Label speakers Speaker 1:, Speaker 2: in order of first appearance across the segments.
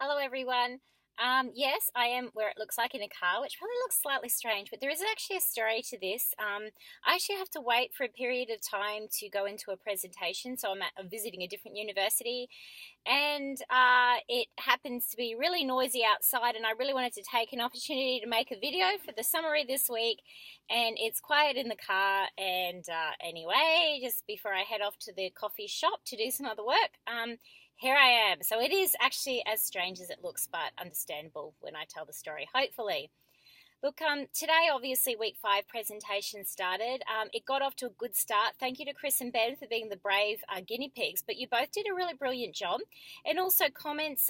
Speaker 1: Hello, everyone. Yes, I am where it looks like in a car, which probably looks slightly strange, but there is actually a story to this. I actually have to wait for a period of time to go into a presentation, so I'm visiting a different university, and it happens to be really noisy outside, and I really wanted to take an opportunity to make a video for the summary this week, and it's quiet in the car, and anyway, just before I head off to the coffee shop to do some other work, here I am. So it is actually as strange as it looks, but understandable when I tell the story, hopefully. Look, today, obviously, week five presentation started. It got off to a good start. Thank you to Chris and Ben for being the brave guinea pigs, but you both did a really brilliant job. And also, comments,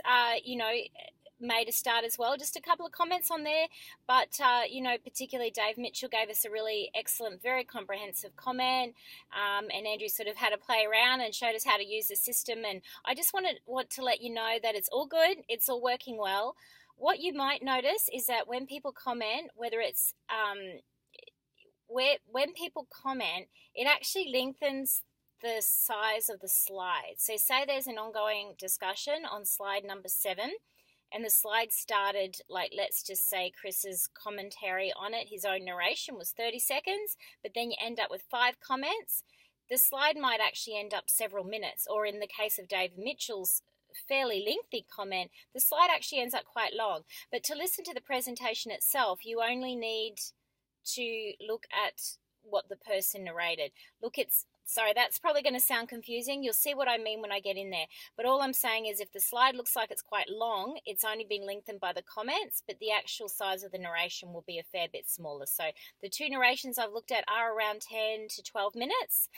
Speaker 1: made a start as well. Just a couple of comments on there, but particularly Dave Mitchell gave us a really excellent, very comprehensive comment, and Andrew sort of had to play around and showed us how to use the system. And I just want to let you know that it's all good, it's all working well. What you might notice is that when people comment, whether it's when people comment, it actually lengthens the size of the slide. So say there's an ongoing discussion on slide number 7, and the slide started, like, let's just say Chris's commentary on it, his own narration was 30 seconds, but then you end up with 5 comments. The slide might actually end up several minutes, or in the case of Dave Mitchell's fairly lengthy comment, the slide actually ends up quite long. But to listen to the presentation itself, you only need to look at what the person narrated. Sorry, that's probably going to sound confusing. You'll see what I mean when I get in there. But all I'm saying is if the slide looks like it's quite long, it's only been lengthened by the comments, but the actual size of the narration will be a fair bit smaller. So the 2 narrations I've looked at are around 10 to 12 minutes.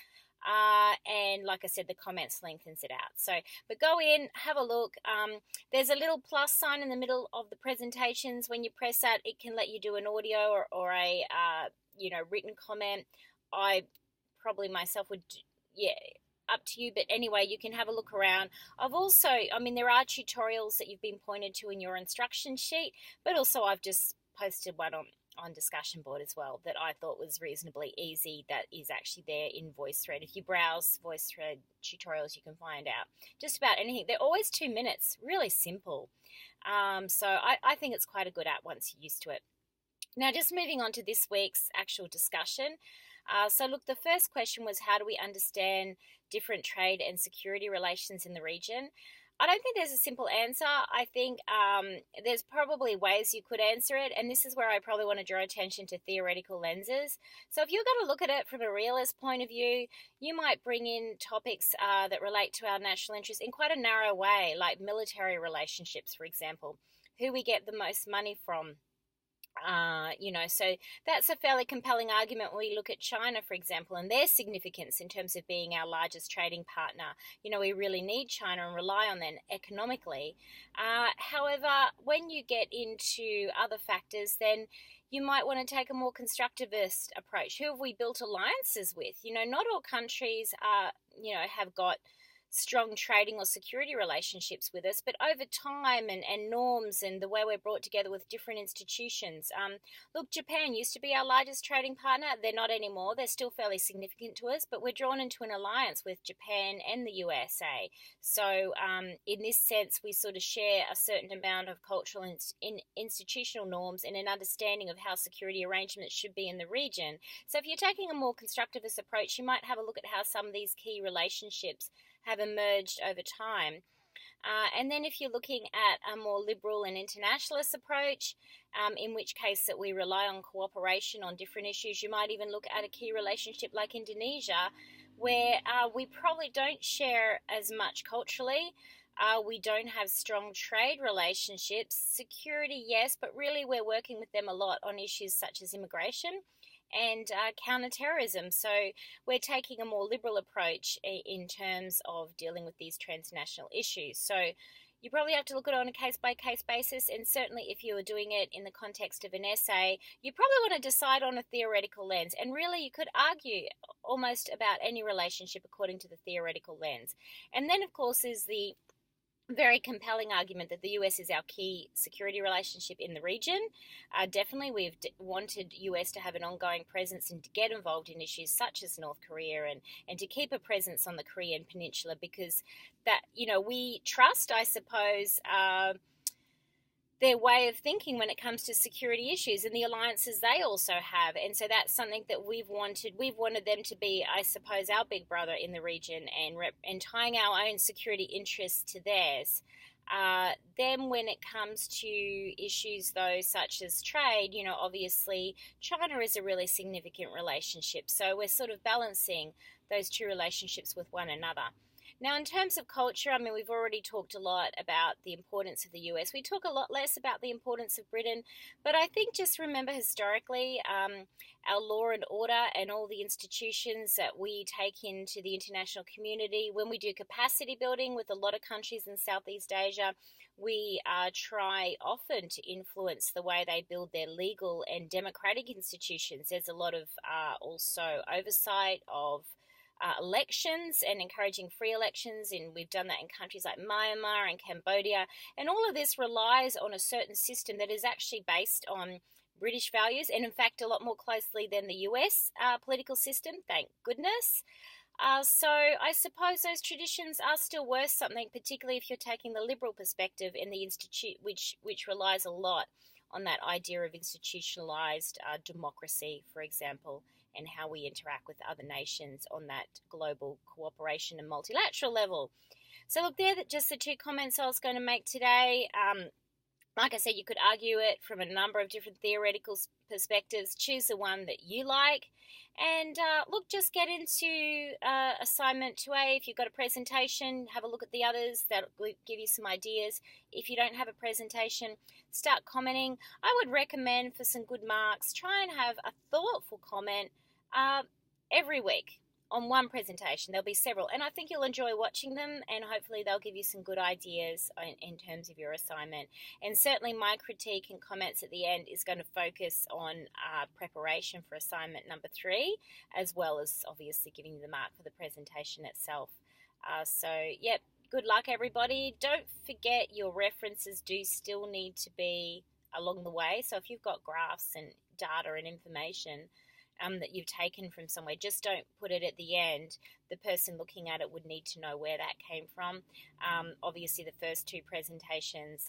Speaker 1: And like I said, the comments lengthens it out. So, but go in, have a look. There's a little plus sign in the middle of the presentations. When you press that, it can let you do an audio or a written comment. I probably myself would, yeah, up to you. But anyway, you can have a look around. There are tutorials that you've been pointed to in your instruction sheet, but also I've just posted one on discussion board as well that I thought was reasonably easy, that is actually there in VoiceThread. If you browse VoiceThread tutorials, you can find out just about anything. They're always 2 minutes, really simple. So I think it's quite a good app once you're used to it. Now, just moving on to this week's actual discussion. So look, the first question was, how do we understand different trade and security relations in the region? I don't think there's a simple answer. I think there's probably ways you could answer it, and this is where I probably want to draw attention to theoretical lenses. So if you're going to look at it from a realist point of view, you might bring in topics that relate to our national interests in quite a narrow way, like military relationships, for example, who we get the most money from. So that's a fairly compelling argument when we look at China, for example, and their significance in terms of being our largest trading partner. We really need China and rely on them economically. However, when you get into other factors, then you might want to take a more constructivist approach. Who have we built alliances with? Not all countries have got strong trading or security relationships with us, but over time and norms and the way we're brought together with different institutions. Look, Japan used to be our largest trading partner. They're not anymore. They're still fairly significant to us, but we're drawn into an alliance with Japan and the USA. So in this sense, we sort of share a certain amount of cultural and institutional norms and an understanding of how security arrangements should be in the region. So if you're taking a more constructivist approach, you might have a look at how some of these key relationships have emerged over time. And then if you're looking at a more liberal and internationalist approach, in which case that we rely on cooperation on different issues, you might even look at a key relationship like Indonesia, where we probably don't share as much culturally. We don't have strong trade relationships. Security, yes, but really we're working with them a lot on issues such as immigration and counterterrorism. So we're taking a more liberal approach in terms of dealing with these transnational issues. So you probably have to look at it on a case-by-case basis, and certainly if you were doing it in the context of an essay, you probably want to decide on a theoretical lens. And really, you could argue almost about any relationship according to the theoretical lens. And then, of course, is the very compelling argument that the US is our key security relationship in the region. Definitely, we've wanted US to have an ongoing presence and to get involved in issues such as North Korea and to keep a presence on the Korean Peninsula, because that, we trust, I suppose, their way of thinking when it comes to security issues and the alliances they also have. And so that's something that we've wanted them to be, I suppose, our big brother in the region, and tying our own security interests to theirs. Then when it comes to issues though such as trade, obviously China is a really significant relationship, so we're sort of balancing those two relationships with one another. Now, in terms of culture, we've already talked a lot about the importance of the US. We talk a lot less about the importance of Britain, but I think just remember historically, our law and order and all the institutions that we take into the international community, when we do capacity building with a lot of countries in Southeast Asia, we try often to influence the way they build their legal and democratic institutions. There's a lot of also oversight of elections and encouraging free elections, and we've done that in countries like Myanmar and Cambodia, and all of this relies on a certain system that is actually based on British values, and in fact a lot more closely than the US political system, thank goodness. So I suppose those traditions are still worth something, particularly if you're taking the liberal perspective in the institute, which relies a lot on that idea of institutionalized democracy, for example, and how we interact with other nations on that global cooperation and multilateral level. So look, they're just the two comments I was going to make today. Like I said, you could argue it from a number of different theoretical perspectives. Choose the one that you like. And look, just get into assignment 2A. If you've got a presentation, have a look at the others. That'll give you some ideas. If you don't have a presentation, start commenting. I would recommend, for some good marks, try and have a thoughtful comment every week on one presentation. There'll be several, and I think you'll enjoy watching them, and hopefully they'll give you some good ideas in terms of your assignment. And certainly my critique and comments at the end is going to focus on preparation for assignment number 3, as well as obviously giving you the mark for the presentation itself. So, yep, good luck everybody. Don't forget your references do still need to be along the way. So if you've got graphs and data and information that you've taken from somewhere, just don't put it at the end. The person looking at it would need to know where that came from. Obviously, the first 2 presentations,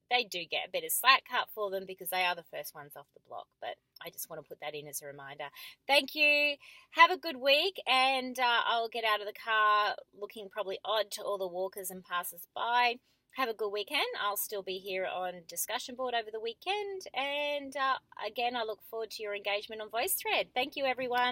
Speaker 1: they do get a bit of slack cut for them because they are the first ones off the block. But I just want to put that in as a reminder. Thank you. Have a good week, and I'll get out of the car looking probably odd to all the walkers and passers by. Have a good weekend. I'll still be here on discussion board over the weekend. And again, I look forward to your engagement on VoiceThread. Thank you, everyone.